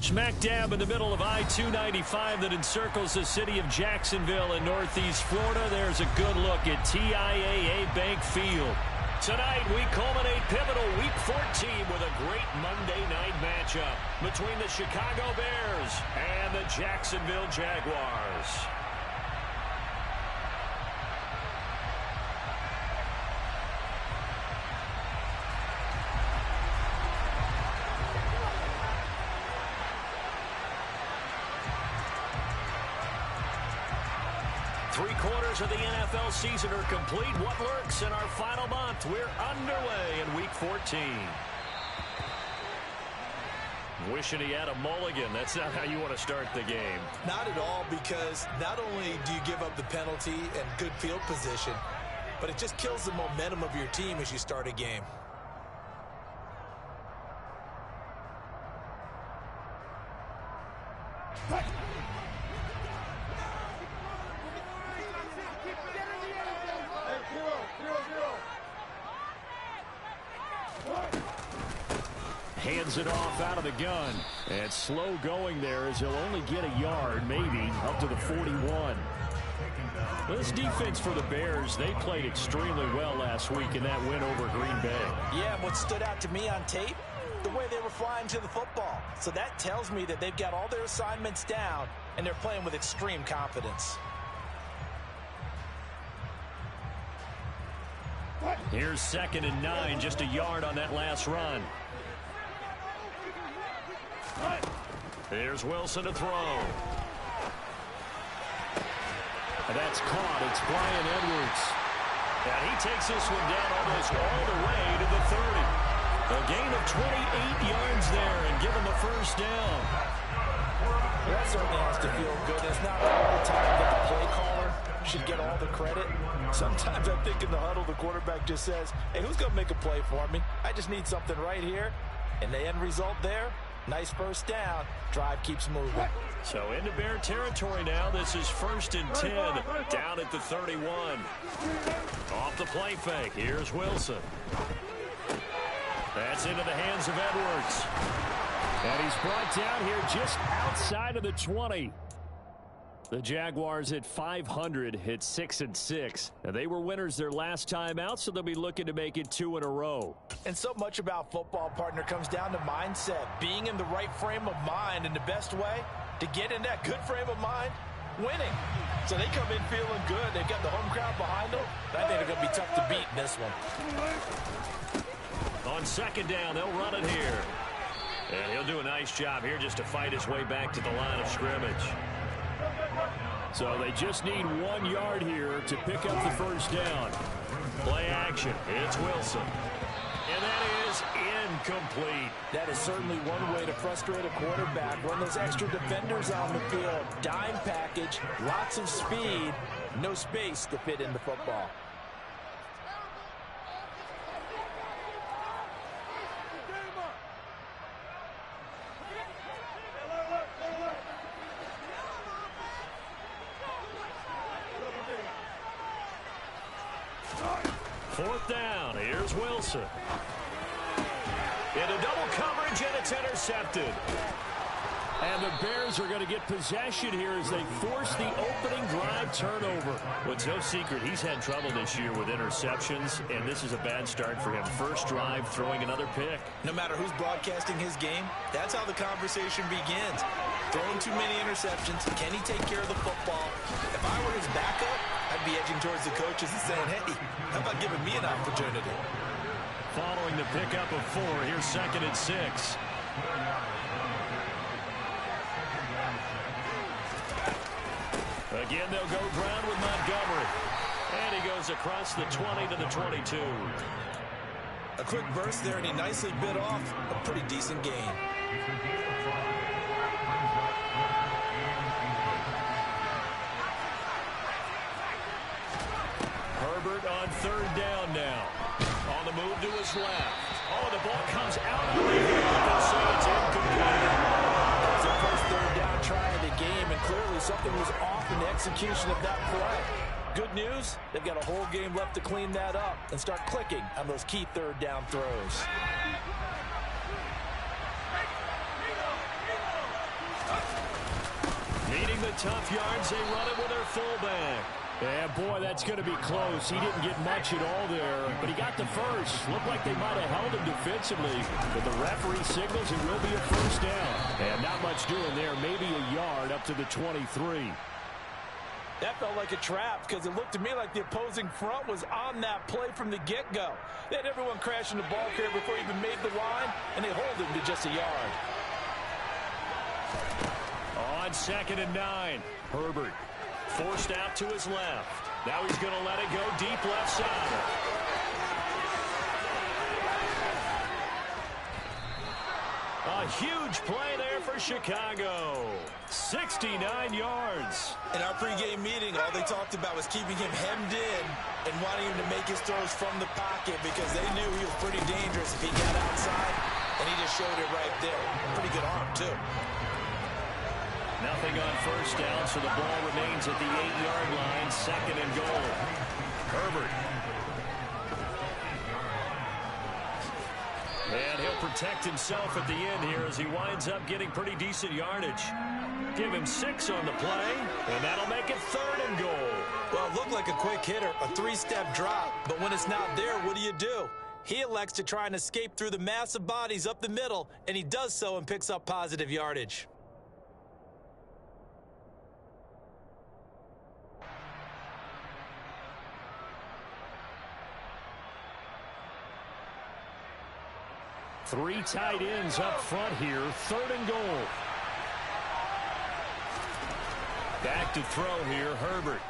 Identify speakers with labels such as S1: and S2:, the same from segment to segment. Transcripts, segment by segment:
S1: Smack dab in the middle of I-295 that encircles the city of Jacksonville in northeast Florida. There's a good look at TIAA Bank Field. Tonight, we culminate pivotal Week 14 with a great Monday night matchup between the Chicago Bears and the Jacksonville Jaguars. Three-quarters of the NFL season are complete. What lurks in our final month? We're underway in Week 14. Wishing he had a mulligan. That's not how you want to start the game.
S2: Not at all, because not only do you give up the penalty and good field position, but it just kills the momentum of your team as you start a game.
S1: Hands it off out of the gun. And slow going there as he'll only get a yard, maybe, up to the 41. This defense for the Bears, they played extremely well last week in that win over Green Bay.
S2: Yeah, what stood out to me on tape, the way they were flying to the football. So that tells me that they've got all their assignments down, and they're playing with extreme confidence.
S1: Here's 2nd and 9, just a yard on that last run. Here's Wilson to throw. And that's caught. It's Bryan Edwards. And he takes this one down almost all the way to the 30. A gain of 28 yards there and give him the first down.
S2: That certainly has to feel good. It's not all the time that the play caller should get all the credit. Sometimes I think in the huddle the quarterback just says, hey, who's going to make a play for me? I just need something right here. And the end result there, nice first down. Drive keeps moving.
S1: So into Bear territory now. This is 1st and 10 down at the 31. Off the play fake. Here's Wilson. That's into the hands of Edwards. And he's brought down here just outside of the 20. The Jaguars at 500 hit 6-6. And they were winners their last time out, so they'll be looking to make it 2 in a row.
S2: And so much about football, partner, comes down to mindset. Being in the right frame of mind, and the best way to get in that good frame of mind, winning. So they come in feeling good. They've got the home crowd behind them. I think they're going to be tough to beat in this one.
S1: On 2nd down, they'll run it here. And he'll do a nice job here just to fight his way back to the line of scrimmage. So they just need 1 yard here to pick up the first down. Play action. It's Wilson. And that is incomplete.
S2: That is certainly one way to frustrate a quarterback. Run those extra defenders on the field. Dime package, lots of speed, no space to fit in the football.
S1: Fourth down. Here's Wilson. Into double coverage, and it's intercepted. And the Bears are going to get possession here as they force the opening drive turnover. Well, it's no secret he's had trouble this year with interceptions, and this is a bad start for him. First drive, throwing another pick.
S2: No matter who's broadcasting his game, that's how the conversation begins. Throwing too many interceptions. Can he take care of the football? If I were his backup, I'd be edging towards the coaches and saying, hey, how about giving me an opportunity?
S1: Following the pickup of 4, here's 2nd and 6. Again, they'll go ground with Montgomery. And he goes across the 20 to the 22.
S2: A quick burst there, and he nicely bit off a pretty decent gain.
S1: Herbert on 3rd down now. On the move to his left. Oh, the ball comes out on the hip. They'll say it's incomplete.
S2: That was the first 3rd down try of the game, and clearly something was off in the execution of that play. Good news, they've got a whole game left to clean that up and start clicking on those key 3rd down throws.
S1: Needing the tough yards, they run it with their fullback. Yeah, boy, that's going to be close. He didn't get much at all there, but he got the first. Looked like they might have held him defensively, but the referee signals it will be a first down. And not much doing there, maybe a yard up to the 23.
S2: That felt like a trap because it looked to me like the opposing front was on that play from the get-go. They had everyone crashing the ball carrier before he even made the line, and they hold him to just a yard.
S1: On 2nd and 9, Herbert forced out to his left. Now he's going to let it go deep left side. A huge play there for Chicago. 69 yards.
S2: In our pregame meeting, all they talked about was keeping him hemmed in and wanting him to make his throws from the pocket because they knew he was pretty dangerous if he got outside, and he just showed it right there. Pretty good arm, too.
S1: Nothing on first down, so the ball remains at the 8-yard line, 2nd and goal. Herbert. And he'll protect himself at the end here as he winds up getting pretty decent yardage. Give him 6 on the play, and that'll make it 3rd and goal.
S2: Well, it looked like a quick hitter, a 3-step drop, but when it's not there, what do? He elects to try and escape through the massive bodies up the middle, and he does so and picks up positive yardage.
S1: Three tight ends up front here, 3rd and goal. Back to throw here, Herbert.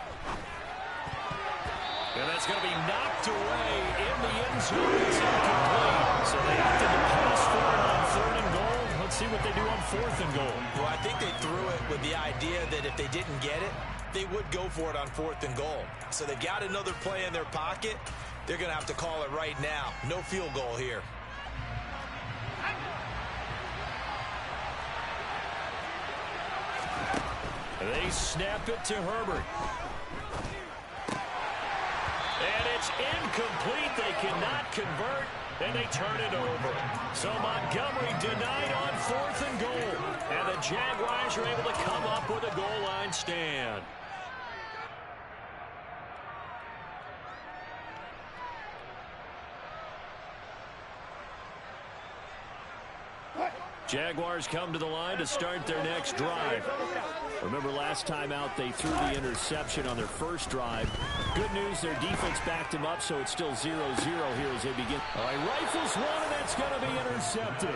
S1: And that's going to be knocked away in the end zone. It's incomplete. So they opted to pass for it on 3rd and goal. Let's see what they do on 4th and goal.
S2: Well, I think they threw it with the idea that if they didn't get it, they would go for it on 4th and goal. So they've got another play in their pocket. They're going to have to call it right now. No field goal here.
S1: They snap it to Herbert. And it's incomplete. They cannot convert, and they turn it over. So Montgomery denied on 4th and goal. And the Jaguars are able to come up with a goal line stand. Jaguars come to the line to start their next drive. Remember last time out they threw the interception on their first drive. Good news, their defense backed them up, so it's still 0-0 here as they begin. All right, rifles one, and it's going to be intercepted.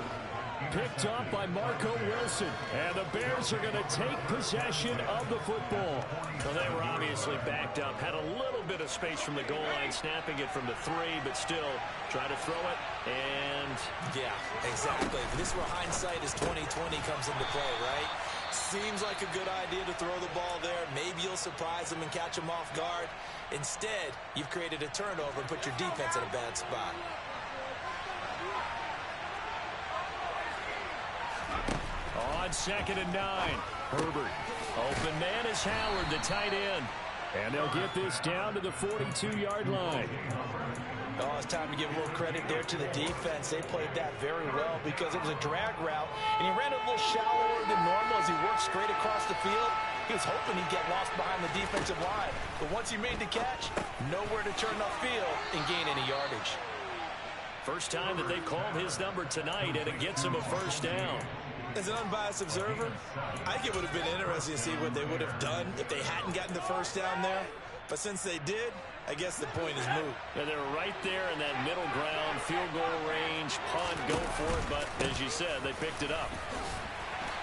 S1: Picked up by Marco Wilson. And the Bears are going to take possession of the football. Well, they were obviously backed up. Had a little bit of space from the goal line, snapping it from the 3, but still try to throw it. And
S2: yeah, exactly. This is where hindsight is 20/20 comes into play, right? Seems like a good idea to throw the ball there. Maybe you'll surprise them and catch them off guard. Instead, you've created a turnover and put your defense in a bad spot.
S1: On 2nd and 9, Herbert. Open man is Howard, the tight end. And they'll get this down to the 42-yard line.
S2: Oh, it's time to give a little credit there to the defense. They played that very well because it was a drag route, and he ran it a little shallower than normal as he worked straight across the field. He was hoping he'd get lost behind the defensive line. But once he made the catch, nowhere to turn upfield and gain any yardage.
S1: First time that they've called his number tonight, and it gets him a first down.
S2: As an unbiased observer, I think it would have been interesting to see what they would have done if they hadn't gotten the first down there. But since they did, I guess the point is moot.
S1: Yeah, they were right there in that middle ground, field goal range, punt, go for it. But as you said, they picked it up.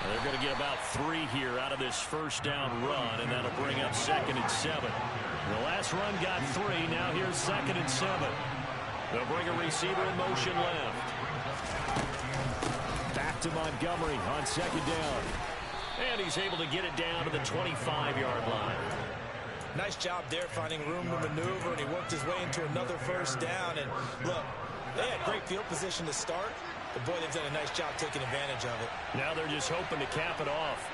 S1: And they're going to get about 3 here out of this first down run, and that'll bring up 2nd and 7. The last run got 3. Now here's 2nd and 7. They'll bring a receiver in motion left. Back to Montgomery on 2nd down. And he's able to get it down to the 25-yard line.
S2: Nice job there finding room to maneuver, and he worked his way into another first down. And look, they had great field position to start, but boy, they've done a nice job taking advantage of it.
S1: Now they're just hoping to cap it off.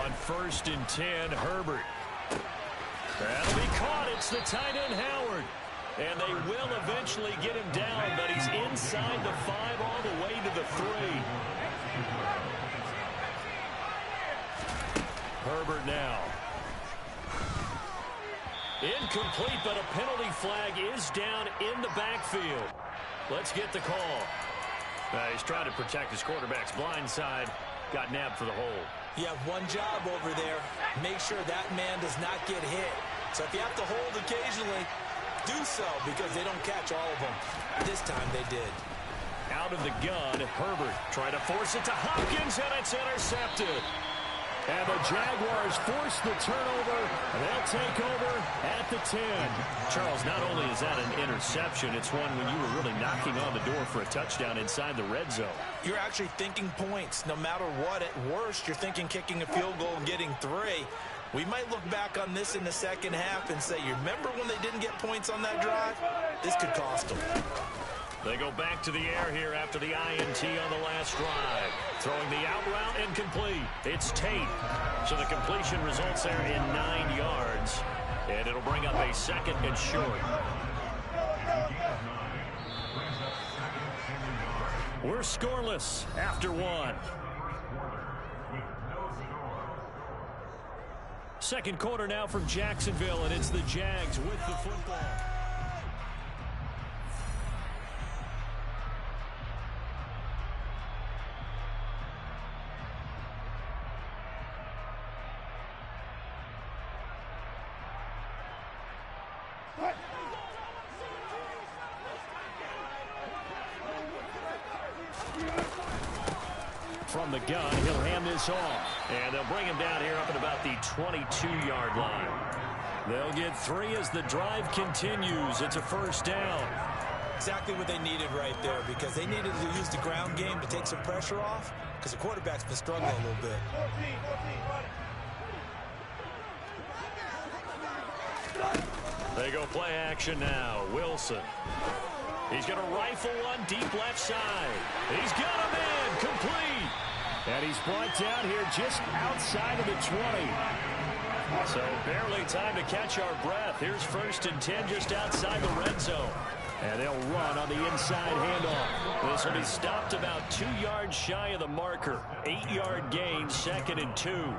S1: On 1st and 10, Herbert. That'll be caught. It's the tight end, Howard. And they will eventually get him down, but he's inside the 5 all the way to the 3. Herbert now. Incomplete, but a penalty flag is down in the backfield. Let's get the call. He's trying to protect his quarterback's blind side. Got nabbed for the hold.
S2: You have one job over there. Make sure that man does not get hit. So if you have to hold occasionally, do so, because they don't catch all of them. This time they did.
S1: Out of the gun, Herbert trying to force it to Hopkins, and it's intercepted. And the Jaguars force the turnover. They'll take over at the 10. Charles, not only is that an interception, it's one when you were really knocking on the door for a touchdown inside the red zone.
S2: You're actually thinking points. No matter what, at worst, you're thinking kicking a field goal and getting 3. We might look back on this in the second half and say, you remember when they didn't get points on that drive? This could cost them.
S1: They go back to the air here after the INT on the last drive. Throwing the out route incomplete. It's Tate. So the completion results there in 9 yards. And it'll bring up a 2nd and short. We're scoreless after 1. Second quarter now from Jacksonville, and it's the Jags with the football. From the gun, he'll hand this off. And they'll bring him down here up at about the 22-yard line. They'll get 3 as the drive continues. It's a first down.
S2: Exactly what they needed right there, because they needed to use the ground game to take some pressure off, because the quarterback's been struggling a little bit.
S1: They go play action now. Wilson. He's going to rifle one deep left side. He's got him in. Complete. And he's brought down here just outside of the 20. So barely time to catch our breath. Here's 1st and 10 just outside the red zone. And they'll run on the inside handoff. This will be stopped about 2 yards shy of the marker. 8-yard gain, 2nd and 2.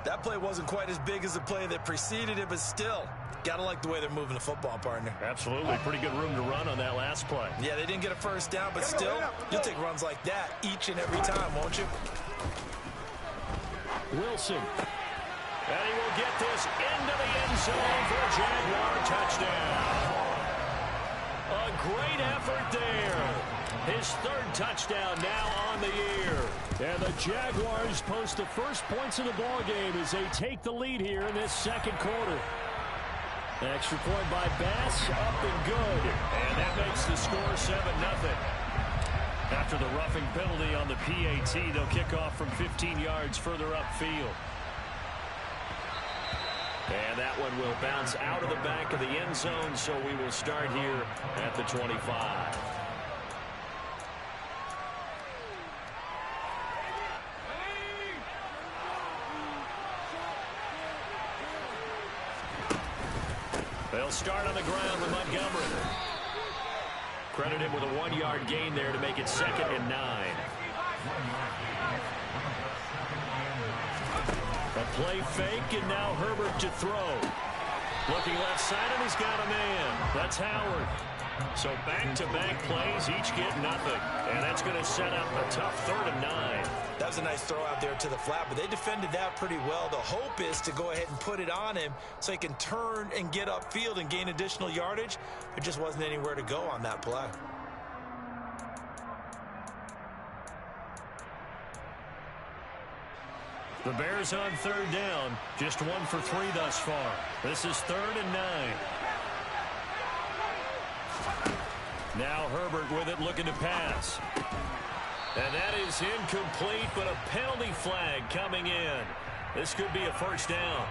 S2: That play wasn't quite as big as the play that preceded it, but still, gotta like the way they're moving the football, partner.
S1: Absolutely. Pretty good room to run on that last play.
S2: Yeah, they didn't get a first down, but still, you'll take runs like that each and every time, won't you?
S1: Wilson. And he will get this into the end zone for a Jaguar touchdown. A great effort there. His 3rd touchdown now on the year. And the Jaguars post the first points of the ball game as they take the lead here in this 2nd quarter. Extra point by Bass, up and good. And that makes the score 7-0. After the roughing penalty on the PAT, they'll kick off from 15 yards further upfield. And that one will bounce out of the back of the end zone, so we will start here at the 25. They'll start on the ground with Montgomery. Credit him with a 1-yard gain there to make it 2nd and 9. A play fake, and now Herbert to throw. Looking left side, and he's got a man. That's Howard. So back-to-back plays, each get nothing. And that's going to set up a tough 3rd and 9.
S2: That was a nice throw out there to the flat, but they defended that pretty well. The hope is to go ahead and put it on him so he can turn and get upfield and gain additional yardage. There just wasn't anywhere to go on that play.
S1: The Bears on 3rd down, just 1 for 3 thus far. This is 3rd and 9. Now Herbert with it, looking to pass. And that is incomplete, but a penalty flag coming in. This could be a first down.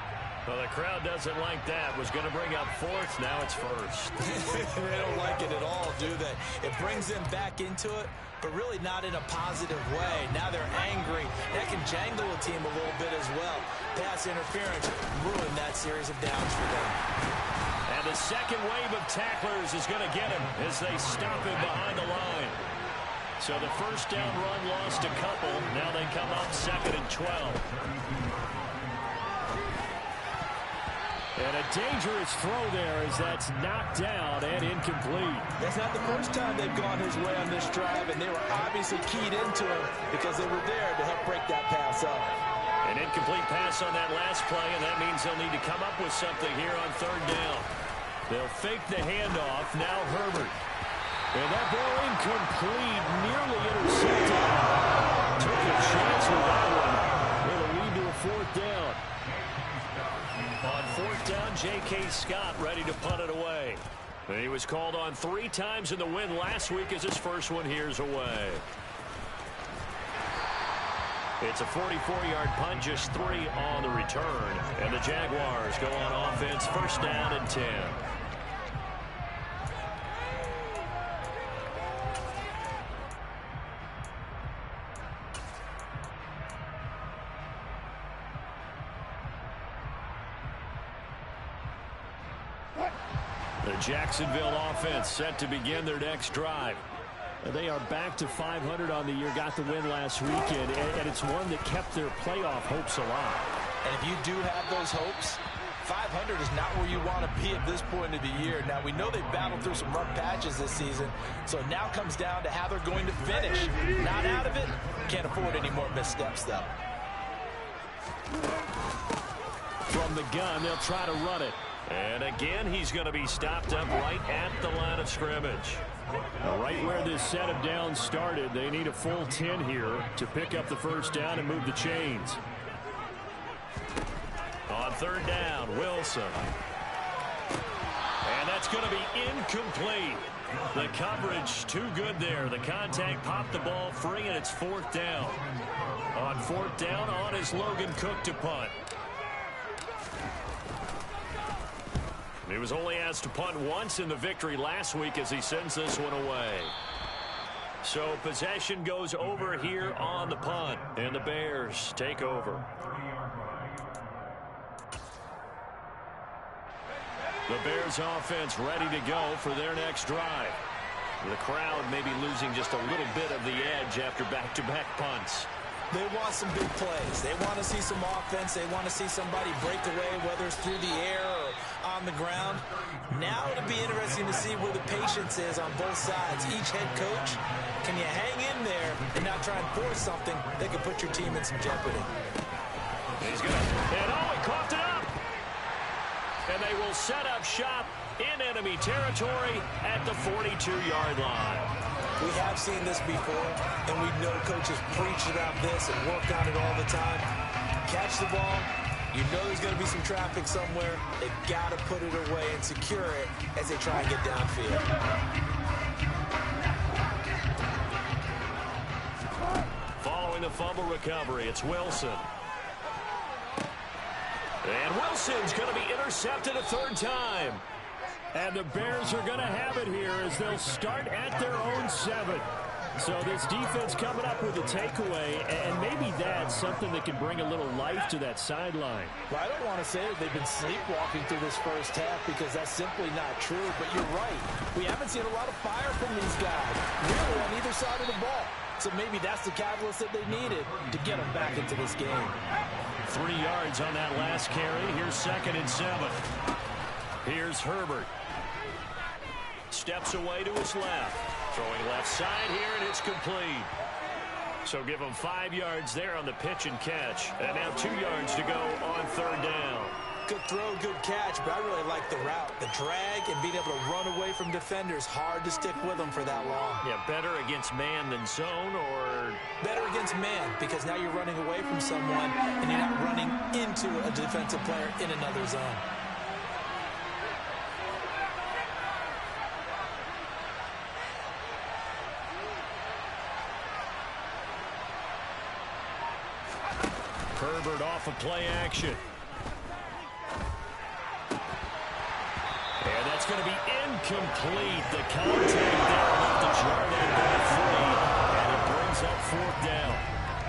S1: Well, the crowd doesn't like that. Was going to bring up 4th. Now it's 1st.
S2: They don't like it at all, do they? It brings them back into it, but really not in a positive way. Now they're angry. That can jangle a team a little bit as well. Pass interference ruined that series of downs for them.
S1: And the second wave of tacklers is going to get him as they stop him behind the line. So the first down run lost a couple. Now they come up 2nd and 12. And a dangerous throw there as that's knocked down and incomplete.
S2: That's not the first time they've gone his way on this drive, and they were obviously keyed into him because they were there to help break that pass up.
S1: An incomplete pass on that last play, and that means they'll need to come up with something here on third down. They'll fake the handoff. Now Herbert. And that ball incomplete, nearly intercepted. Took a chance with that one. It'll lead to a fourth down. On fourth down, J.K. Scott ready to punt it away. And he was called on 3 times in the win last week as his first one here's away. It's a 44-yard punt, just 3 on the return. And the Jaguars go on offense, first down and 10. The Jacksonville offense set to begin their next drive. They are back to 500 on the year, got the win last weekend, and it's one that kept their playoff hopes alive.
S2: And if you do have those hopes, 500 is not where you want to be at this point of the year. Now, we know they've battled through some rough patches this season, so it now comes down to how they're going to finish. Not out of it, can't afford any more missteps, though.
S1: From the gun, they'll try to run it. And again, he's going to be stopped up right at the line of scrimmage. Right where this set of downs started, they need a full 10 here to pick up the first down and move the chains. On third down, Wilson. And that's going to be incomplete. The coverage too good there. The contact popped the ball free, and it's fourth down. On fourth down, on is Logan Cook to punt. He was only asked to punt once in the victory last week as he sends this one away. So possession goes over here on the punt, and the Bears take over. The Bears offense ready to go for their next drive. The crowd may be losing just a little bit of the edge after back-to-back punts.
S2: They want some big plays. They want to see some offense. They want to see somebody break away, whether it's through the air or on the ground. Now it'll be interesting to see where the patience is on both sides. Each head coach, can you hang in there and not try and force something that could put your team in some jeopardy?
S1: He's going to, and oh, he coughed it up. And they will set up shop in enemy territory at the 42-yard line.
S2: We have seen this before, and we know coaches preach about this and work on it all the time. Catch the ball. You know there's going to be some traffic somewhere. They've got to put it away and secure it as they try and get downfield.
S1: Following the fumble recovery, it's Wilson. And Wilson's going to be intercepted a third time. And the Bears are going to have it here as they'll start at their own 7. So this defense coming up with a takeaway, and maybe that's something that can bring a little life to that sideline.
S2: Well, I don't want to say that they've been sleepwalking through this first half because that's simply not true, but you're right. We haven't seen a lot of fire from these guys, really on either side of the ball. So maybe that's the catalyst that they needed to get them back into this game.
S1: 3 yards on that last carry. Here's 2nd and 7. Here's Herbert. Steps away to his left. Throwing left side here, and it's complete. So give him 5 yards there on the pitch and catch. And now 2 yards to go on third down.
S2: Good throw, good catch, but I really like the route. The drag and being able to run away from defenders, hard to stick with them for that long.
S1: Yeah, better against man than zone, or?
S2: Better against man, because now you're running away from someone, and you're not running into a defensive player in another zone.
S1: Herbert off of play action. And that's going to be incomplete. The contact there left the jar that ball free, and it brings up fourth down.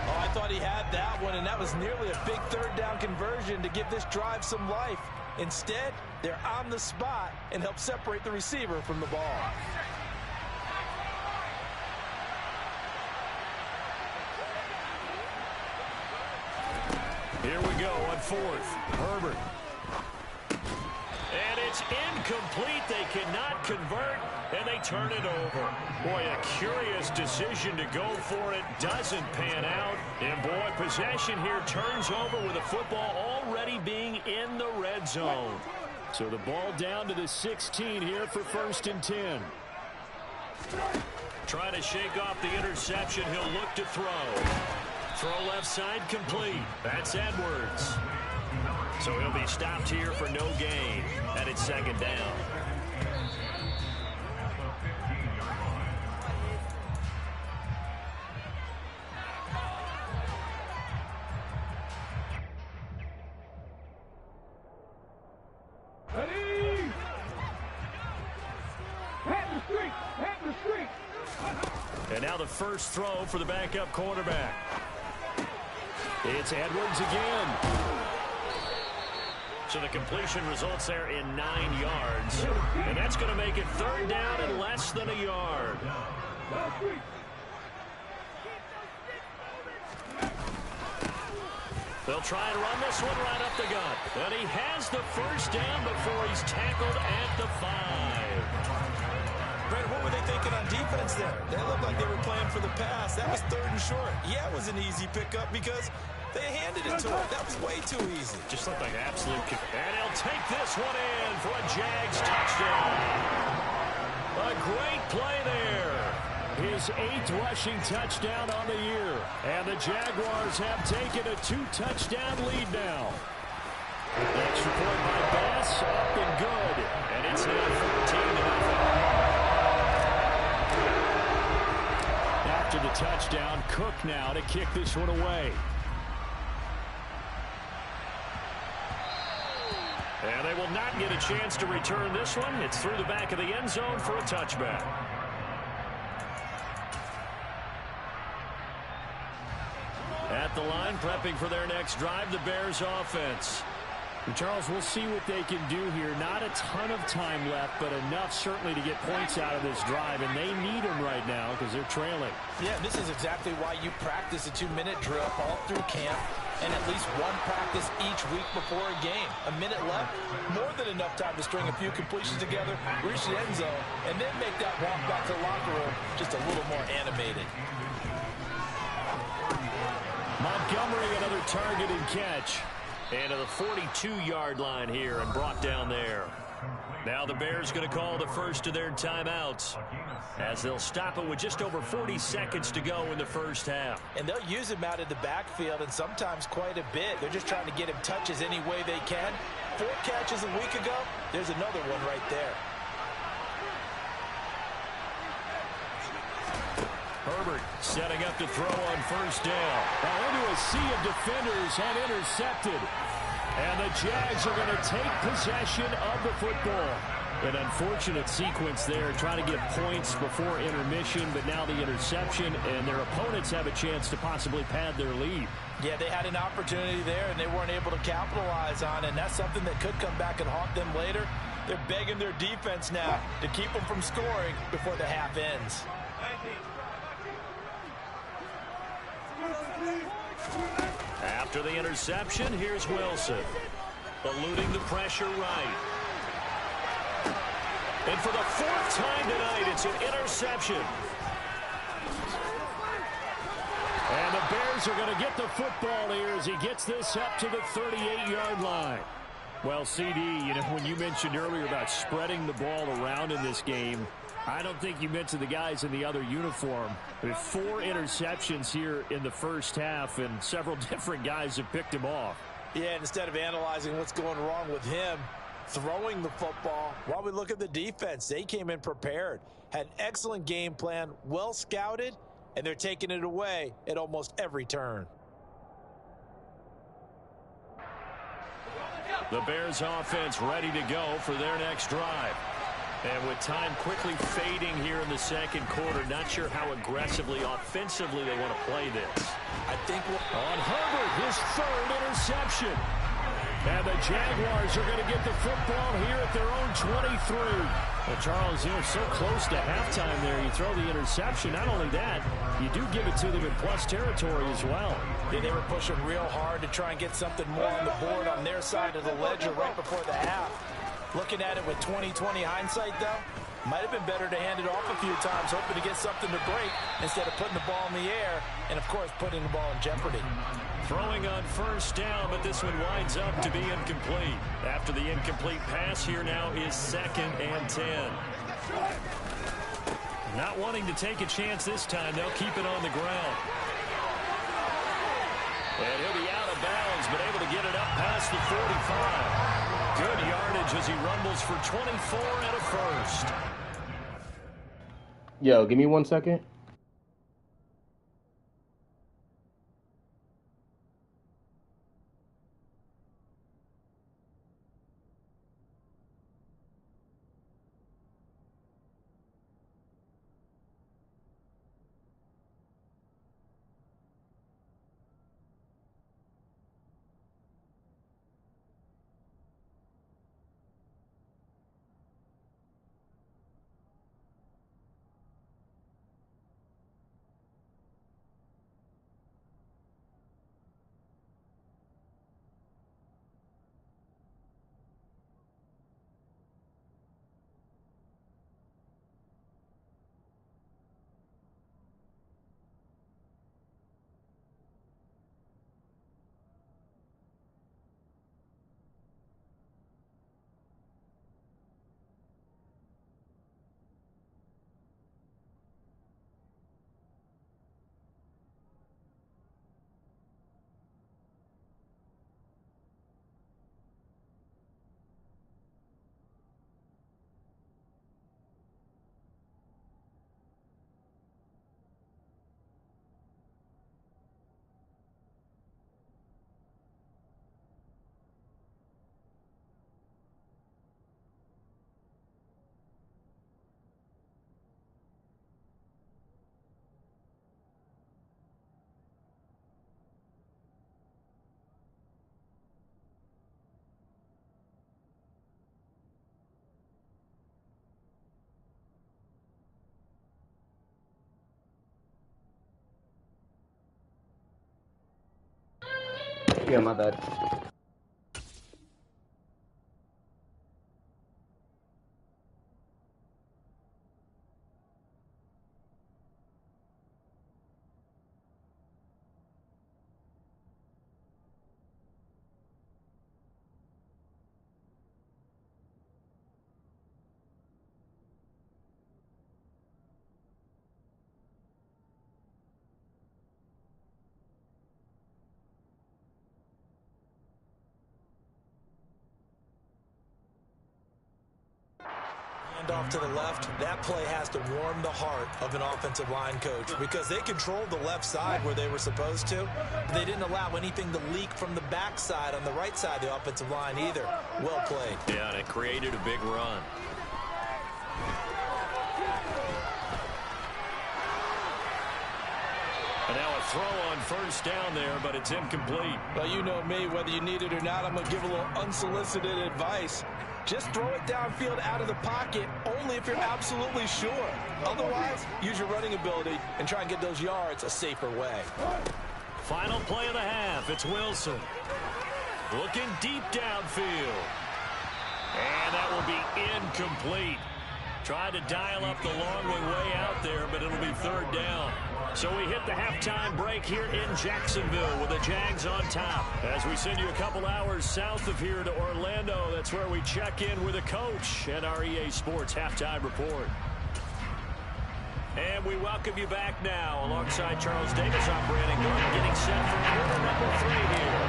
S2: Oh, I thought he had that one, and that was nearly a big third down conversion to give this drive some life. Instead, they're on the spot and help separate the receiver from the ball.
S1: Here we go on fourth. Herbert. is incomplete. They cannot convert, and they turn it over. Boy, a curious decision to go for it. Doesn't pan out. And, boy, possession here turns over with the football already being in the red zone. So the ball down to the 16 here for 1st and 10. Trying to shake off the interception. He'll look to throw. Throw left side complete. That's Edwards. So he'll be stopped here for no gain. And it's 2nd down. And now the first throw for the backup quarterback. It's Edwards again. So the completion results there in 9 yards. And that's going to make it 3rd down and less than a yard. They'll try and run this one right up the gut. And he has the first down before he's tackled at the 5.
S2: Brad, what were they thinking on defense there? They looked like they were playing for the pass. That was 3rd and short. Yeah, it was an easy pickup because they handed it to him. That was way too easy.
S1: Just looked like absolute kick. And he'll take this one in for a Jags touchdown. A great play there. His 8th rushing touchdown on the year. And the Jaguars have taken a 2-touchdown lead now. Extra point by Bass, up and good. And it's now 14-0. After the touchdown, Cook now to kick this one away. And they will not get a chance to return this one. It's through the back of the end zone for a touchback. At the line, prepping for their next drive, the Bears offense. And Charles, we'll see what they can do here. Not a ton of time left, but enough certainly to get points out of this drive, and they need them right now because they're trailing.
S2: Yeah, this is exactly why you practice a 2-minute drill all through camp and at least one practice each week before a game. A minute left, more than enough time to string a few completions together, reach the end zone, and then make that walk back to the locker room just a little more animated.
S1: Montgomery, another target and catch. And to the 42-yard line here and brought down there. Now the Bears going to call the first of their timeouts as they'll stop it with just over 40 seconds to go in the first half.
S2: And they'll use him out of the backfield and sometimes quite a bit. They're just trying to get him touches any way they can. 4 catches a week ago. There's another one right there.
S1: Herbert setting up to throw on first down. Now into a sea of defenders and intercepted. And the Jags are going to take possession of the football. An unfortunate sequence there, trying to get points before intermission, but now the interception, and their opponents have a chance to possibly pad their lead.
S2: Yeah, they had an opportunity there, and they weren't able to capitalize on it, and that's something that could come back and haunt them later. They're begging their defense now to keep them from scoring before the half ends.
S1: After the interception, here's Wilson. Eluding the pressure right. And for the 4th time tonight, it's an interception. And the Bears are going to get the football here as he gets this up to the 38-yard line. Well, CD, you know, when you mentioned earlier about spreading the ball around in this game, I don't think you mentioned the guys in the other uniform. With 4 interceptions here in the first half, and several different guys have picked him off.
S2: Yeah, instead of analyzing what's going wrong with him, throwing the football, while we look at the defense, they came in prepared, had an excellent game plan, well scouted, and they're taking it away at almost every turn.
S1: The Bears offense ready to go for their next drive. And with time quickly fading here in the second quarter, not sure how aggressively, offensively they want to play this.
S2: I think
S1: on Herbert, his 3rd interception. And the Jaguars are going to get the football here at their own 23. Well, Charles, you know, so close to halftime there. You throw the interception. Not only that, you do give it to them in plus territory as well.
S2: Yeah, they were pushing real hard to try and get something more on the board on their side of the ledger right before the half. Looking at it with 20/20 hindsight, though, might have been better to hand it off a few times, hoping to get something to break instead of putting the ball in the air and, of course, putting the ball in jeopardy.
S1: Throwing on first down, but this one winds up to be incomplete. After the incomplete pass, here now is 2nd and 10. Not wanting to take a chance this time. They'll keep it on the ground. And he'll be out of bounds, but able to get it up past the 45. Good yardage as he rumbles for 24 and a first.
S3: Yo, give me 1 second. Yeah, my bad.
S2: Off to the left, that play has to warm the heart of an offensive line coach because they controlled the left side where they were supposed to. But they didn't allow anything to leak from the backside on the right side of the offensive line either. Well played.
S1: Yeah, and it created a big run. And now a throw on first down there, but it's incomplete.
S2: Well, you know me, whether you need it or not, I'm going to give a little unsolicited advice. Just throw it downfield out of the pocket only if you're absolutely sure. Otherwise, use your running ability and try and get those yards a safer way.
S1: Final play of the half. It's Wilson. Looking deep downfield. And that will be incomplete. Tried to dial up the long way out there, but it'll be 3rd down. So we hit the halftime break here in Jacksonville with the Jags on top. As we send you a couple hours south of here to Orlando, that's where we check in with the coach and our EA Sports halftime report. And we welcome you back now. Alongside Charles Davis, I'm Brandon Gordon, getting set for quarter number 3 here.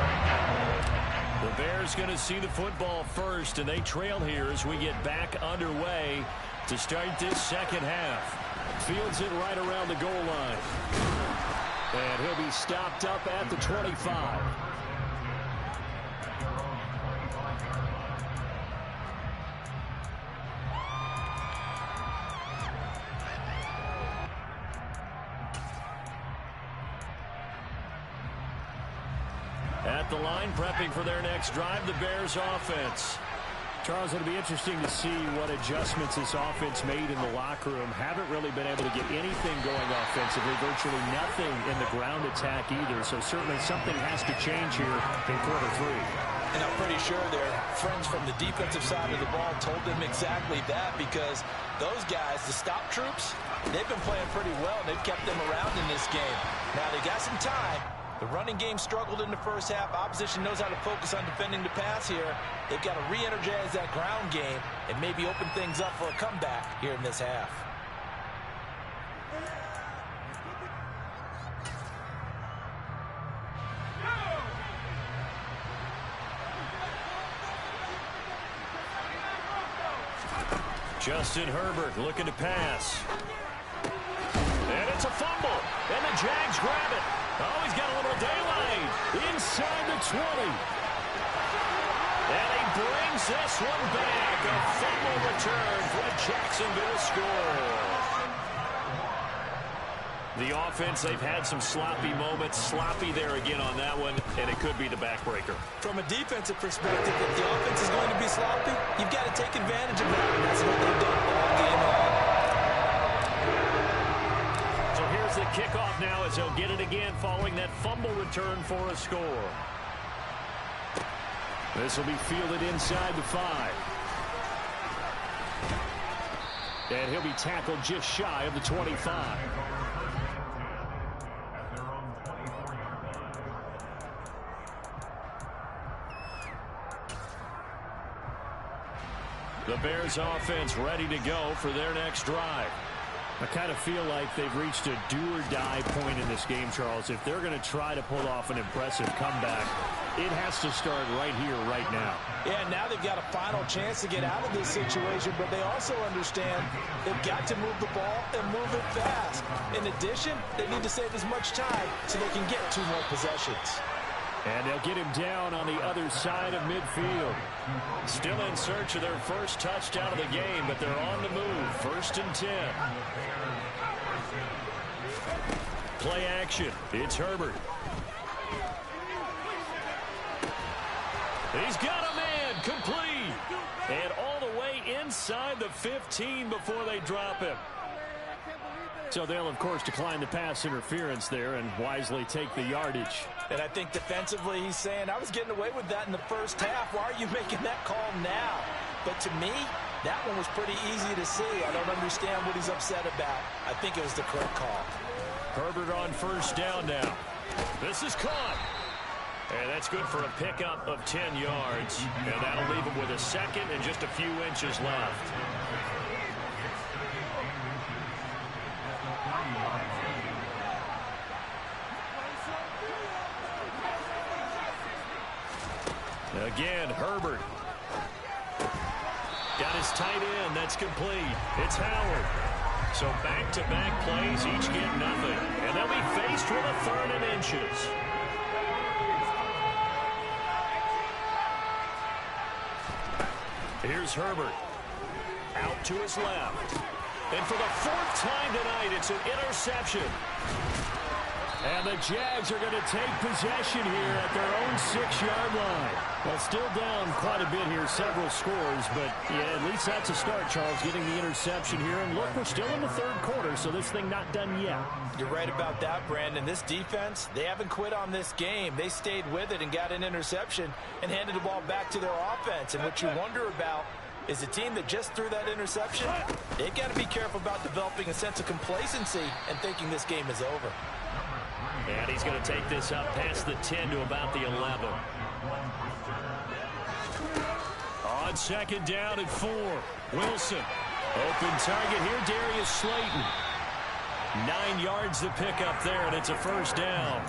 S1: The Bears going to see the football first, and they trail here as we get back underway to start this second half. Fields it right around the goal line. And he'll be stopped up at the 25. At the line, prepping for their next drive, the Bears offense. Charles, it'll be interesting to see what adjustments this offense made in the locker room. Haven't really been able to get anything going offensively, virtually nothing in the ground attack either. So certainly something has to change here in quarter 3.
S2: And I'm pretty sure their friends from the defensive side of the ball told them exactly that, because those guys, the stop troops, they've been playing pretty well. They've kept them around in this game. Now, they got some time. The running game struggled in the first half. Opposition knows how to focus on defending the pass here. They've got to re-energize that ground game and maybe open things up for a comeback here in this half.
S1: Justin Herbert looking to pass. And it's a fumble. And the Jags grab it. Oh, he's got a little daylight. Inside the 20. And he brings this one back. A fumble return for a Jacksonville score. The offense, they've had some sloppy moments. Sloppy there again on that one, and it could be the backbreaker.
S2: From a defensive perspective, if the offense is going to be sloppy, you've got to take advantage of that, and that's what they've done all game long.
S1: So here's the kickoff now as they'll get it again following that fumble return for a score. This will be fielded inside the 5. And he'll be tackled just shy of the 25. The Bears offense ready to go for their next drive. I kind of feel like they've reached a do-or-die point in this game, Charles. If they're going to try to pull off an impressive comeback, it has to start right here, right now.
S2: Yeah, now they've got a final chance to get out of this situation, but they also understand they've got to move the ball and move it fast. In addition, they need to save as much time so they can get 2 more possessions.
S1: And they'll get him down on the other side of midfield. Still in search of their first touchdown of the game, but they're on the move. 1st and 10. Play action. It's Herbert. He's got a man complete. And all the way inside the 15 before they drop him. So they'll, of course, decline the pass interference there and wisely take the yardage.
S2: And I think defensively he's saying, I was getting away with that in the first half. Why are you making that call now? But to me, that one was pretty easy to see. I don't understand what he's upset about. I think it was the correct call.
S1: Herbert on 1st down now. This is caught. And that's good for a pickup of 10 yards. And that'll leave him with a second and just a few inches left. Again, Herbert. Got his tight end. That's complete. It's Howard. So back-to-back plays, each get nothing. And they'll be faced with a 3rd and inches. Here's Herbert. Out to his left. And for the 4th time tonight, it's an interception. And the Jags are going to take possession here at their own 6-yard line. Well, still down quite a bit here, several scores, but yeah, at least that's a start, Charles, getting the interception here. And look, we're still in the 3rd quarter, so this thing not done yet.
S2: You're right about that, Brandon. This defense, they haven't quit on this game. They stayed with it and got an interception and handed the ball back to their offense. And what you wonder about is the team that just threw that interception, they've got to be careful about developing a sense of complacency and thinking this game is over.
S1: And he's going to take this up past the 10 to about the 11. On 2nd down and 4. Wilson. Open target here, Darius Slayton. 9 yards to pick up there, and it's a 1st down.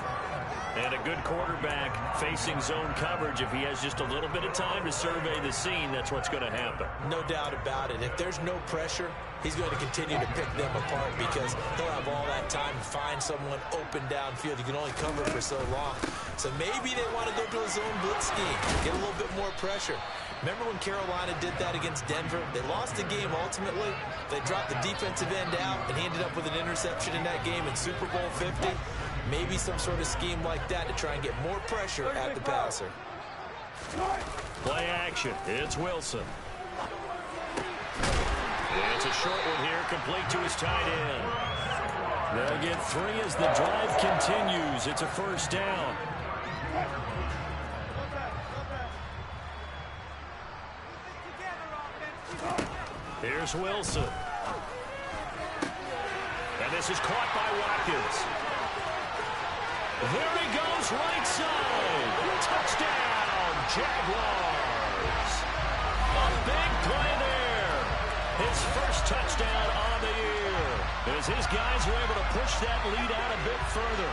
S1: And a good quarterback facing zone coverage. If he has just a little bit of time to survey the scene, that's what's going to happen.
S2: No doubt about it. If there's no pressure, he's going to continue to pick them apart because he'll have all that time to find someone open downfield. You can only cover for so long. So maybe they want to go to a zone blitz scheme, get a little bit more pressure. Remember when Carolina did that against Denver? They lost the game ultimately. They dropped the defensive end out, and he ended up with an interception in that game in Super Bowl 50. Maybe some sort of scheme like that to try and get more pressure at the passer.
S1: Play action. It's Wilson. And it's a short one here, complete to his tight end. They'll get 3 as the drive continues. It's a 1st down. Here's Wilson. And this is caught by Watkins. There he goes, right side. Touchdown, Jaguars. A big play there. His first touchdown on the year. As his guys were able to push that lead out a bit further.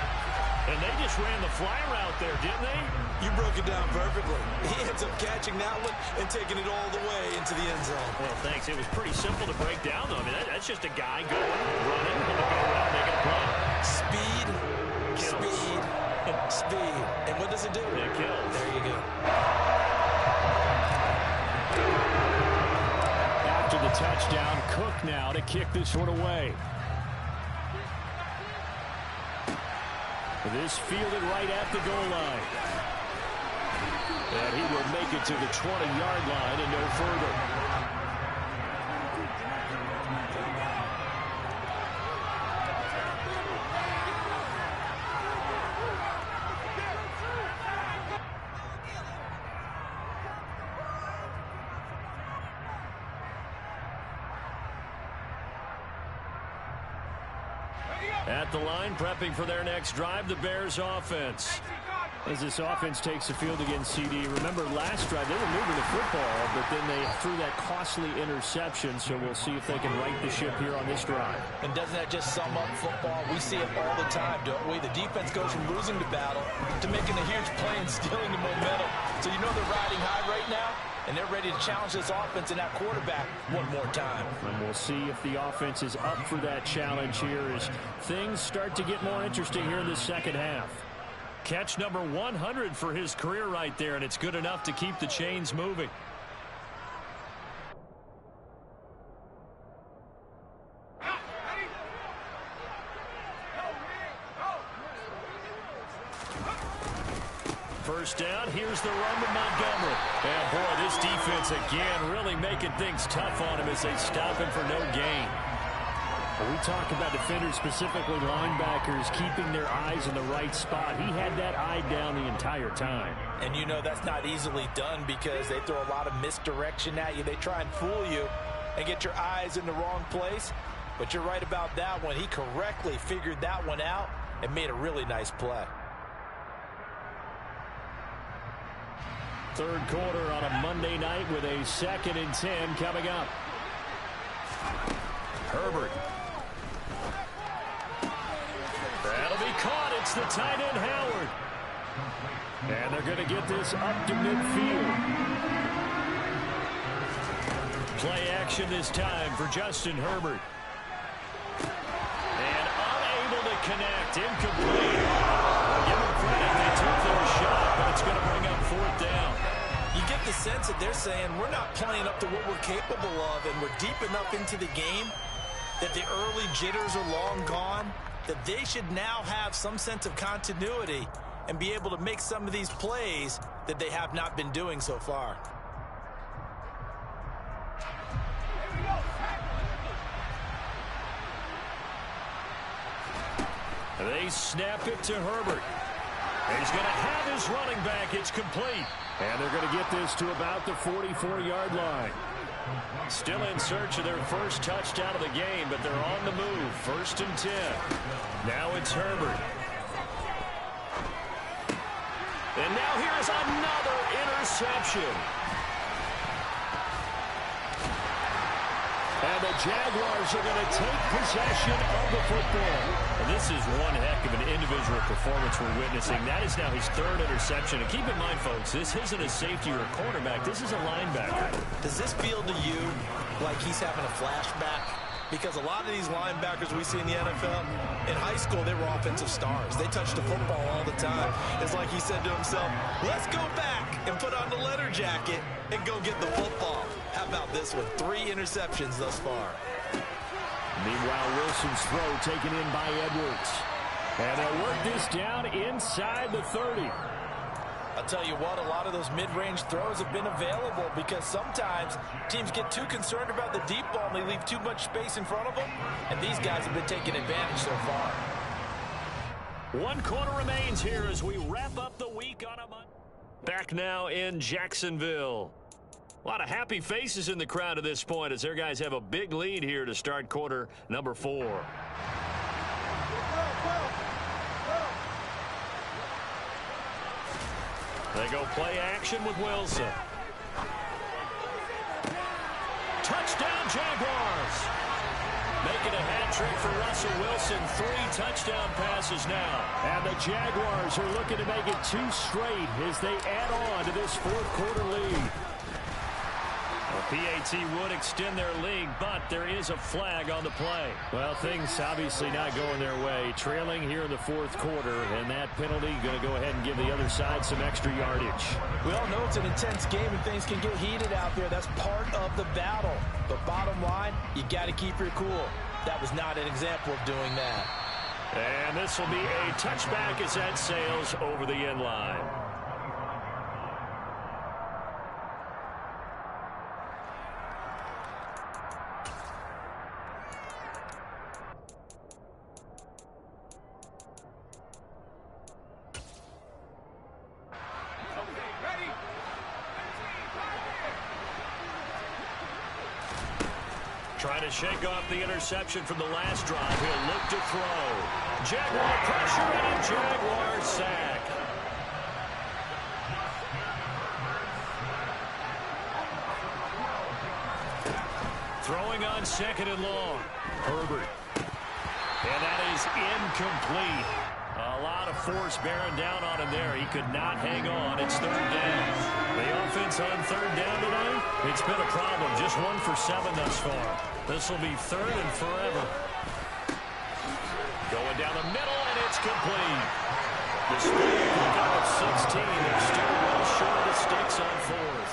S1: And they just ran the fly route there, didn't they?
S2: You broke it down perfectly. He ends up catching that one and taking it all the way into the end zone.
S1: Well, thanks. It was pretty simple to break down, though. I mean, that's just a guy going, running, and go around, making a play.
S2: Speed,
S1: Kills.
S2: speed. And what does it do?
S1: It kills.
S2: There you go.
S1: After the touchdown, Cook now to kick this one away. This fielded right at the goal line. And he will make it to the 20-yard line and no further. At the line, prepping for their next drive, the Bears offense. As this offense takes the field against CD. Remember, last drive, they were moving the football, but then they threw that costly interception, so we'll see if they can right the ship here on this drive.
S2: And doesn't that just sum up football? We see it all the time, don't we? The defense goes from losing the battle to making a huge play and stealing the momentum. So you know they're riding high right now, and they're ready to challenge this offense and that quarterback one more time.
S1: And we'll see if the offense is up for that challenge here as things start to get more interesting here in the second half. Catch number 100 for his career right there, and it's good enough to keep the chains moving. First down, here's the run to Montgomery. And boy, this defense again really making things tough on him as they stop him for no gain. We talk about defenders, specifically linebackers, keeping their eyes in the right spot. He had that eye down the entire time.
S2: And you know that's not easily done because they throw a lot of misdirection at you. They try and fool you and get your eyes in the wrong place. But you're right about that one. He correctly figured that one out and made a really nice play.
S1: Third quarter on a Monday night with a 2nd and 10 coming up. Herbert. That'll be caught. It's the tight end, Howard. And they're going to get this up to midfield. Play action this time for Justin Herbert. And unable to connect. Incomplete. Give them credit. They took their shot, but it's going to bring up 4th down.
S2: You get the sense that they're saying we're not playing up to what we're capable of, and we're deep enough into the game that the early jitters are long gone, that they should now have some sense of continuity and be able to make some of these plays that they have not been doing so far.
S1: They snap it to Herbert. He's going to have his running back. It's complete. And they're going to get this to about the 44-yard line. Still in search of their first touchdown of the game, but they're on the move. 1st and 10. Now it's Herbert. And now here's another interception. And the Jaguars are going to take possession of the football. And this is one heck of an individual performance we're witnessing. That is now his 3rd interception. And keep in mind, folks, this isn't a safety or a cornerback. This is a linebacker.
S2: Does this feel to you like he's having a flashback? Because a lot of these linebackers we see in the NFL, in high school, they were offensive stars. They touched the football all the time. It's like he said to himself, let's go back and put on the letter jacket and go get the football. How about this one? 3 interceptions thus far.
S1: Meanwhile, Wilson's throw taken in by Edwards. And they'll work this down inside the 30.
S2: I'll tell you what, a lot of those mid-range throws have been available because sometimes teams get too concerned about the deep ball and they leave too much space in front of them. And these guys have been taking advantage so far.
S1: 1 quarter remains here as we wrap up the week on a Monday. Back now in Jacksonville. A lot of happy faces in the crowd at this point as their guys have a big lead here to start quarter number 4. They go play action with Wilson. Touchdown, Jaguars. Making a hat trick for Russell Wilson. 3 touchdown passes now. And the Jaguars are looking to make it 2 straight as they add on to this fourth quarter lead. The PAT would extend their lead, but there is a flag on the play. Well, things obviously not going their way. Trailing here in the fourth quarter, and that penalty going to go ahead and give the other side some extra yardage.
S2: We all know it's an intense game and things can get heated out there. That's part of the battle. But bottom line, you got to keep your cool. That was not an example of doing that.
S1: And this will be a touchback as that sails over the end line. Trying to shake off the interception from the last drive. He'll look to throw. Jaguar pressure and a Jaguar sack. Throwing on 2nd and long. Herbert. And that is incomplete. A lot of force bearing down on him there. He could not hang on. It's 3rd down. The offense on 3rd down tonight, it's been a problem. Just 1 for 7 thus far. This will be 3rd and forever. Going down the middle, and it's complete. Despite a pickup of 16, they're still well short of the sticks on 4th.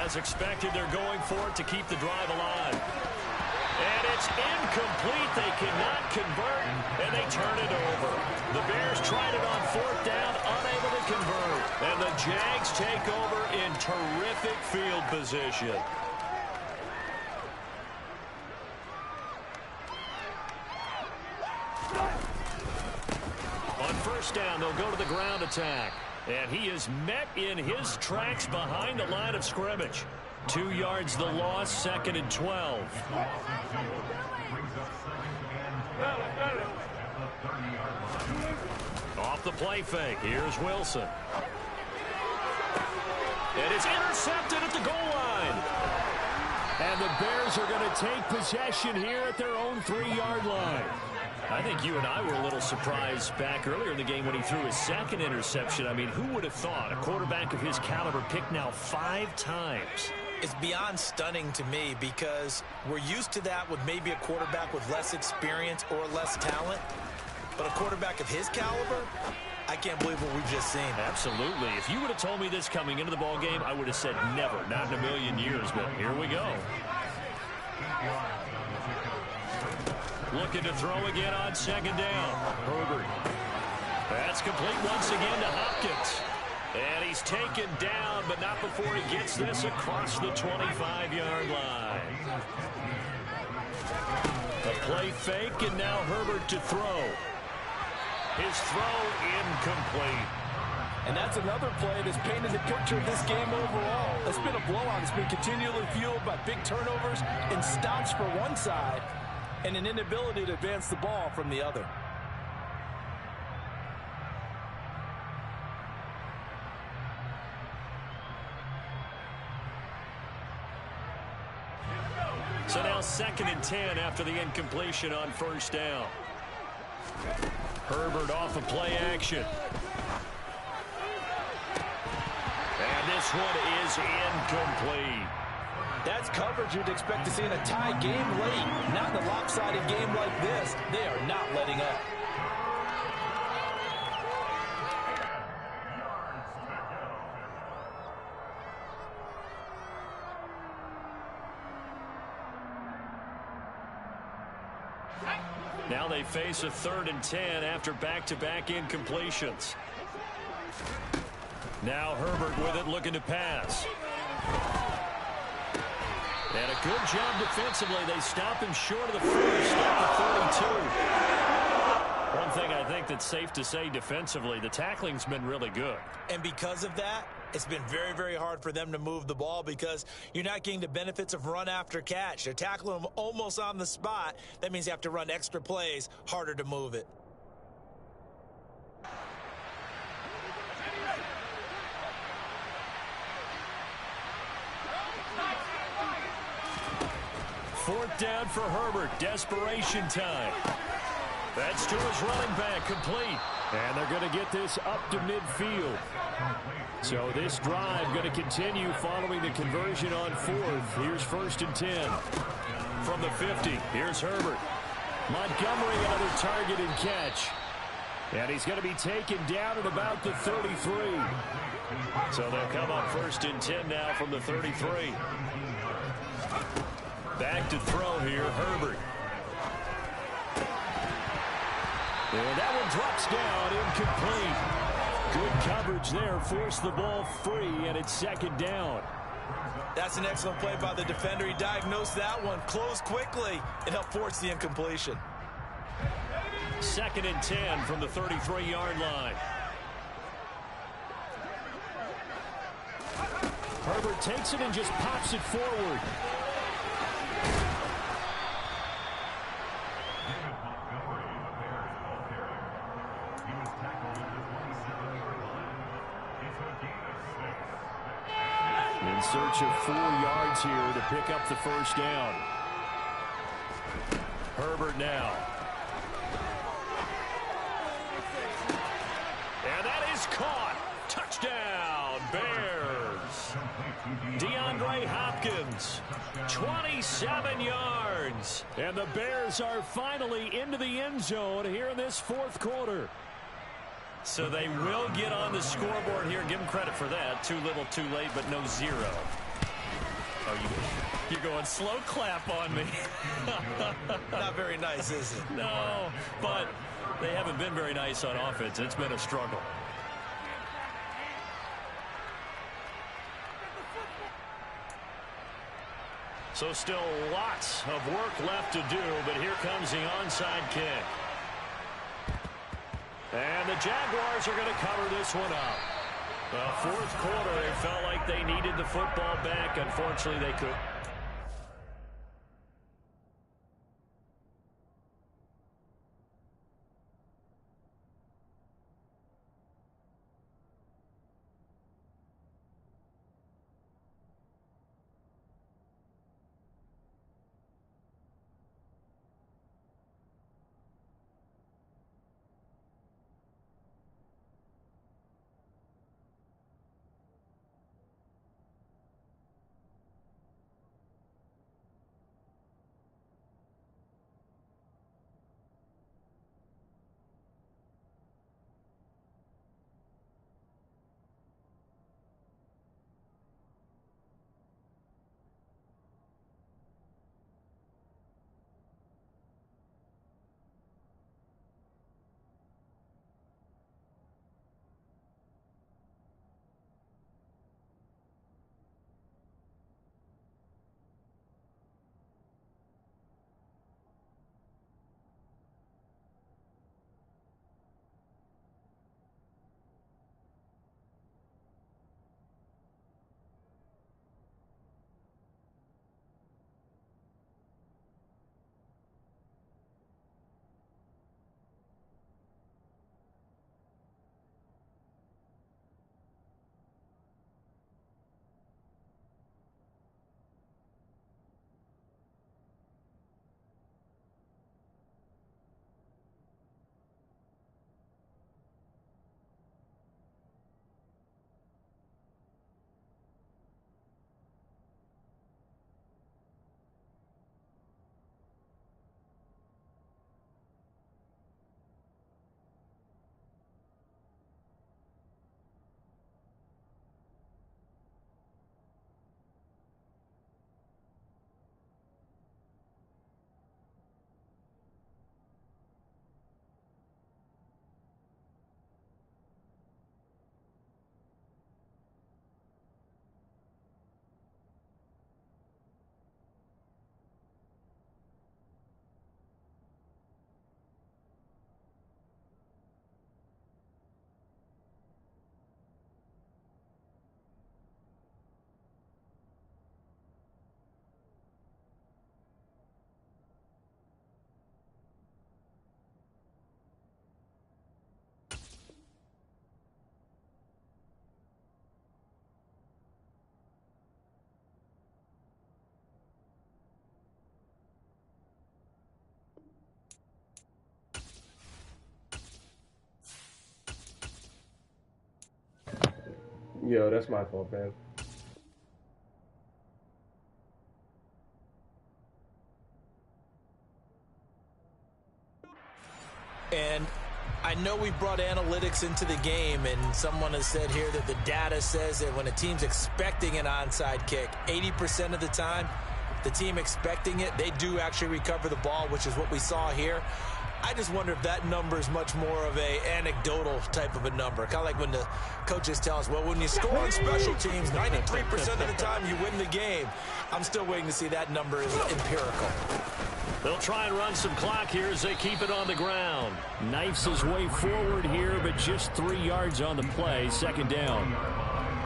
S1: As expected, they're going for it to keep the drive alive. And it's incomplete. They cannot convert, and they turn it over. The Bears tried it on 4th down, unable to convert. And the Jags take over in terrific field position. On 1st down, they'll go to the ground attack. And he is met in his tracks behind the line of scrimmage. 2 yards the loss, 2nd and 12. Off the play fake, here's Wilson. And it's intercepted at the goal line. And the Bears are going to take possession here at their own 3-yard line. I think you and I were a little surprised back earlier in the game when he threw his 2nd interception. I mean, who would have thought a quarterback of his caliber picked now 5 times?
S2: It's beyond stunning to me because we're used to that with maybe a quarterback with less experience or less talent. But a quarterback of his caliber, I can't believe what we've just seen.
S1: Absolutely. If you would have told me this coming into the ball game, I would have said never, not in a million years. But here we go. Looking to throw again on 2nd down. Herbert. That's complete once again to Hopkins. And he's taken down, but not before he gets this across the 25-yard line. A play fake, and now Herbert to throw. His throw incomplete.
S2: And that's another play that's painted the picture of this game overall. It's been a blowout. It's been continually fueled by big turnovers and stops for one side and an inability to advance the ball from the other.
S1: So now 2nd and 10 after the incompletion on 1st down. Herbert off of play action. And this one is incomplete.
S2: That's coverage you'd expect to see in a tie game late. Not in a lopsided game like this. They are not letting up.
S1: Now they face a 3rd and 10 after back-to-back incompletions. Now Herbert with it, looking to pass. And a good job defensively. They stop him short of the first at the 42. one thing I think that's safe to say defensively, the tackling's been really good.
S2: And because of that, it's been very, very hard for them to move the ball because you're not getting the benefits of run after catch. They're tackling them almost on the spot. That means you have to run extra plays, harder to move it.
S1: Fourth down for Herbert. Desperation time. That's to his running back, complete. And they're going to get this up to midfield. So this drive going to continue following the conversion on fourth. Here's 1st and 10. From the 50, here's Herbert. Montgomery, another target and catch. And he's going to be taken down at about the 33. So they'll come up 1st and 10 now from the 33. Back to throw here, Herbert. And that one drops down, incomplete. Good coverage there, forced the ball free, and it's 2nd down.
S2: That's an excellent play by the defender. He diagnosed that one, closed quickly, and helped force the incompletion.
S1: 2nd and 10 from the 33-yard line. Herbert takes it and just pops it forward. In search of 4 yards here to pick up the 1st down. Herbert now. And that is caught. Touchdown, Bears. DeAndre Hopkins, 27 yards. And the Bears are finally into the end zone here in this 4th quarter. So they will get on the scoreboard here. Give them credit for that. Too little, too late, but no 0. Oh, you're going slow clap on me.
S2: Not very nice, is it?
S1: No, but they haven't been very nice on offense. It's been a struggle. So still lots of work left to do, but here comes the onside kick. And the Jaguars are going to cover this one up. Well, 4th quarter, they felt like they needed the football back. Unfortunately, they couldn't.
S3: Yo, that's my fault, man.
S2: And I know we brought analytics into the game, and someone has said here that the data says that when a team's expecting an onside kick, 80% of the time, the team expecting it, they do actually recover the ball, which is what we saw here. I just wonder if that number is much more of a anecdotal type of a number. Kind of like when the coaches tell us, well, when you score on special teams, 93% of the time you win the game. I'm still waiting to see that number is empirical.
S1: They'll try and run some clock here as they keep it on the ground. Knifes his way forward here, but just 3 yards on the play. Second down.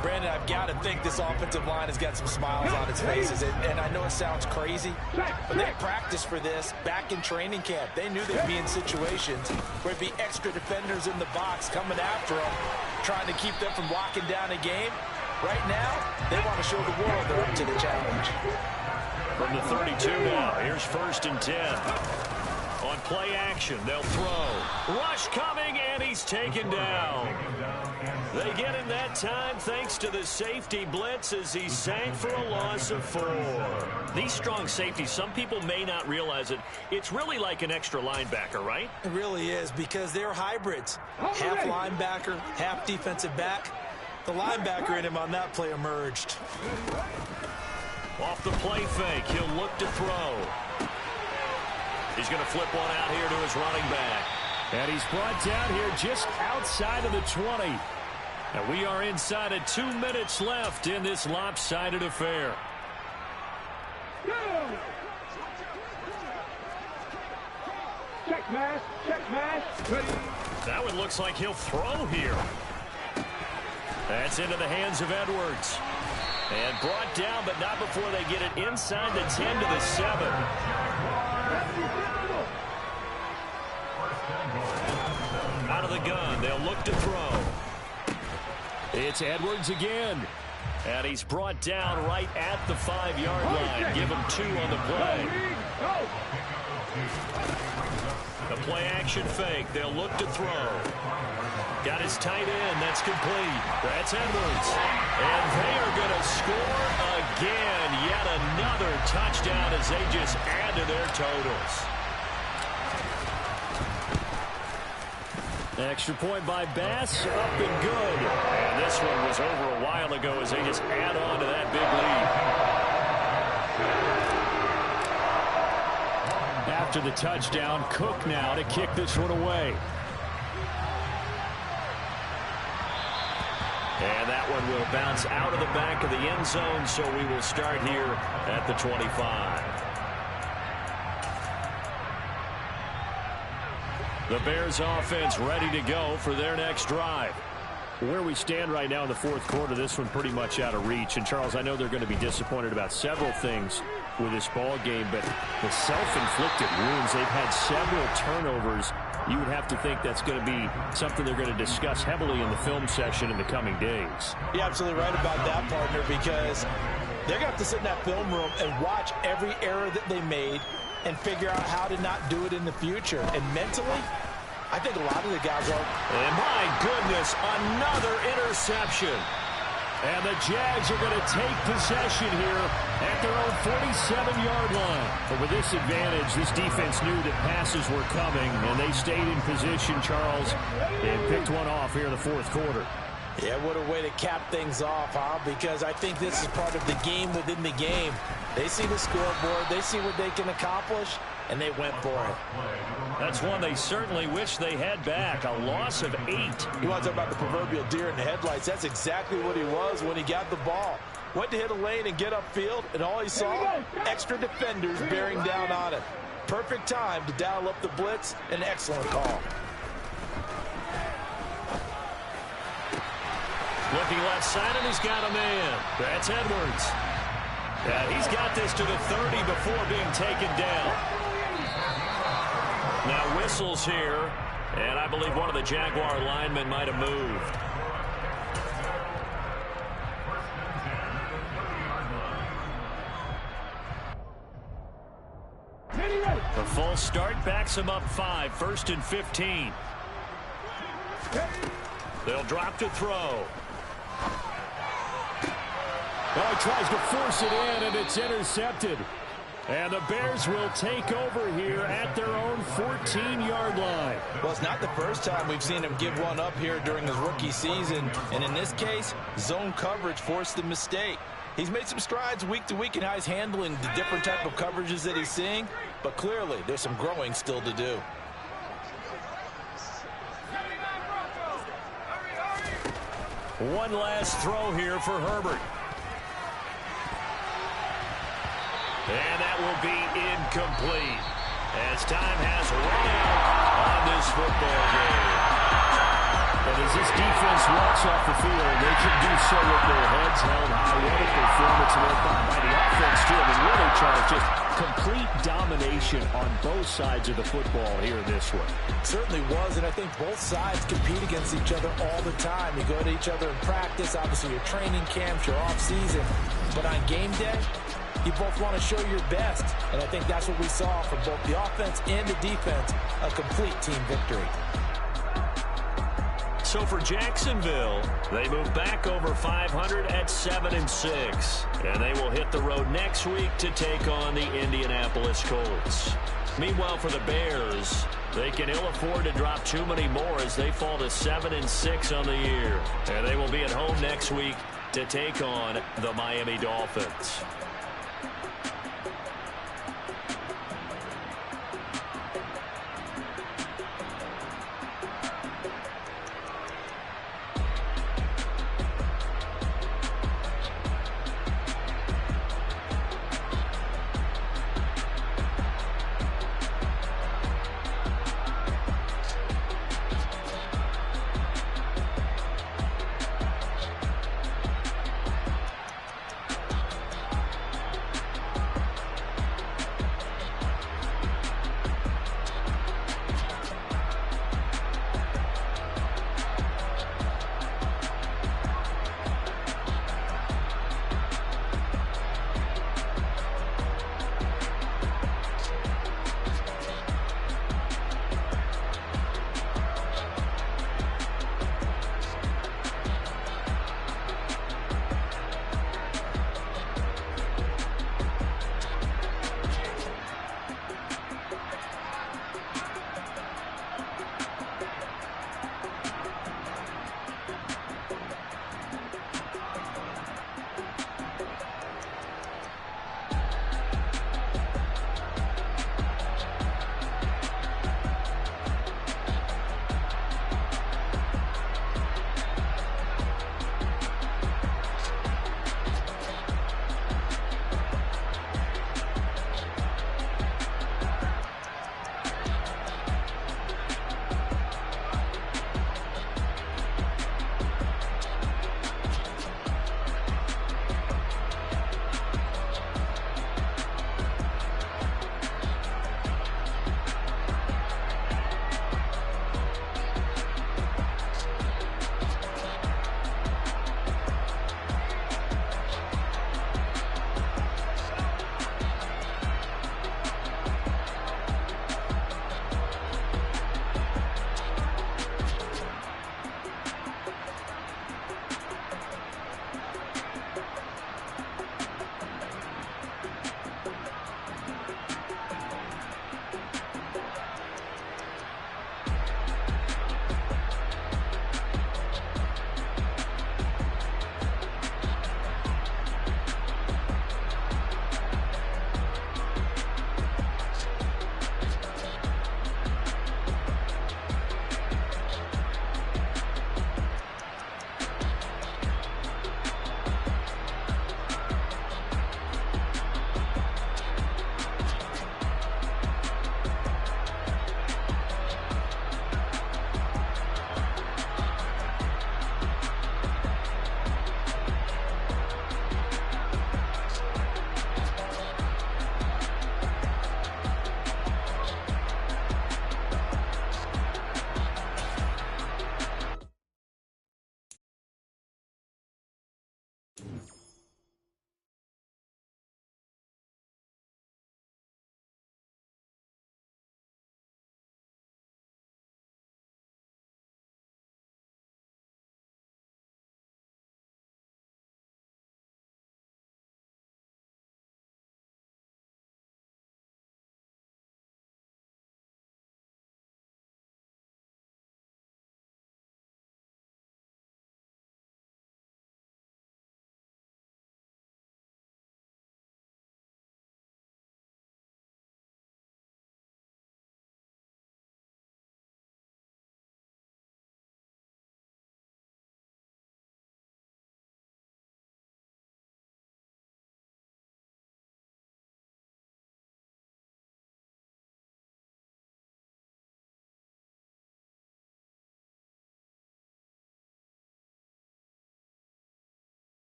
S2: Brandon, I've got to think this offensive line has got some smiles on its faces. And I know it sounds crazy, but they practiced for this back in training camp. They knew they'd be in situations where there'd be extra defenders in the box coming after them, trying to keep them from locking down a game. Right now, they want to show the world they're up to the challenge.
S1: From the 32 now, here's 1st and 10. On play action, they'll throw. Rush coming, and he's taken down. They get him that time thanks to the safety blitz as he sank for a loss of 4. These strong safeties, some people may not realize it. It's really like an extra linebacker, right?
S2: It really is, because they're hybrids. Half linebacker, half defensive back. The linebacker in him on that play emerged.
S1: Off the play fake, he'll look to throw. He's going to flip one out here to his running back. And he's brought down here just outside of the 20. And we are inside of 2 minutes left in this lopsided affair.
S4: Check mass, check mass.
S1: That one looks like he'll throw here. That's into the hands of Edwards. And brought down, but not before they get it inside the 10 to the 7. Out of the gun, they'll look to throw. It's Edwards again. And he's brought down right at the 5-yard line. Give him 2 on the play. The play action fake. They'll look to throw. Got his tight end. That's complete. That's Edwards. And they are going to score again. Yet another touchdown as they just add to their totals. Extra point by Bass. Up and good. And this one was over a while ago as they just add on to that big lead. After the touchdown, Cook now to kick this one away. And that one will bounce out of the back of the end zone, so we will start here at the 25. The Bears offense ready to go for their next drive. Where we stand right now in the fourth quarter, this one pretty much out of reach. And, Charles, I know they're going to be disappointed about several things with this ball game, but the self-inflicted wounds, they've had several turnovers. You would have to think that's going to be something they're going to discuss heavily in the film session in the coming days.
S2: You're absolutely right about that, partner, because they're going to have to sit in that film room and watch every error that they made and figure out how to not do it in the future. And mentally, I think a lot of the guys are.
S1: And my goodness, another interception. And the Jags are going to take possession here at their own 47-yard line. But with this advantage, this defense knew that passes were coming, and they stayed in position, Charles, and picked one off here in the fourth quarter.
S2: Yeah, what a way to cap things off, huh? Because I think this is part of the game within the game. They see the scoreboard, they see what they can accomplish, and they went for it.
S1: That's one they certainly wish they had back. A loss of 8.
S2: You want to talk about the proverbial deer in the headlights? That's exactly what he was when he got the ball. Went to hit a lane and get upfield, and all he saw, extra defenders bearing down on him. Perfect time to dial up the blitz. An excellent call.
S1: Looking left side, and he's got a man. That's Edwards. And he's got this to the 30 before being taken down. Now whistles here, and I believe one of the Jaguar linemen might have moved. The false start backs him up 5, 1st and 15. They'll drop to throw. Oh, he tries to force it in, and it's intercepted. And the Bears will take over here at their own 14-yard line.
S2: Well, it's not the first time we've seen him give one up here during his rookie season. And in this case, zone coverage forced the mistake. He's made some strides week to week in how he's handling the different type of coverages that he's seeing. But clearly, there's some growing still to do.
S1: One last throw here for Herbert. And that will be incomplete as time has run out on this football game. But as this defense walks off the field, they can do so with their heads held high. What a performance by the offense, too. I mean, really, Charles, just complete domination on both sides of the football here in this one.
S2: It certainly was, and I think both sides compete against each other all the time. You go to each other in practice, obviously your training camps, your off-season. But on game day, you both want to show your best, and I think that's what we saw from both the offense and the defense, a complete team victory.
S1: So for Jacksonville, they move back over 500 at 7-6, and they will hit the road next week to take on the Indianapolis Colts. Meanwhile, for the Bears, they can ill afford to drop too many more as they fall to 7-6 on the year, and they will be at home next week to take on the Miami Dolphins.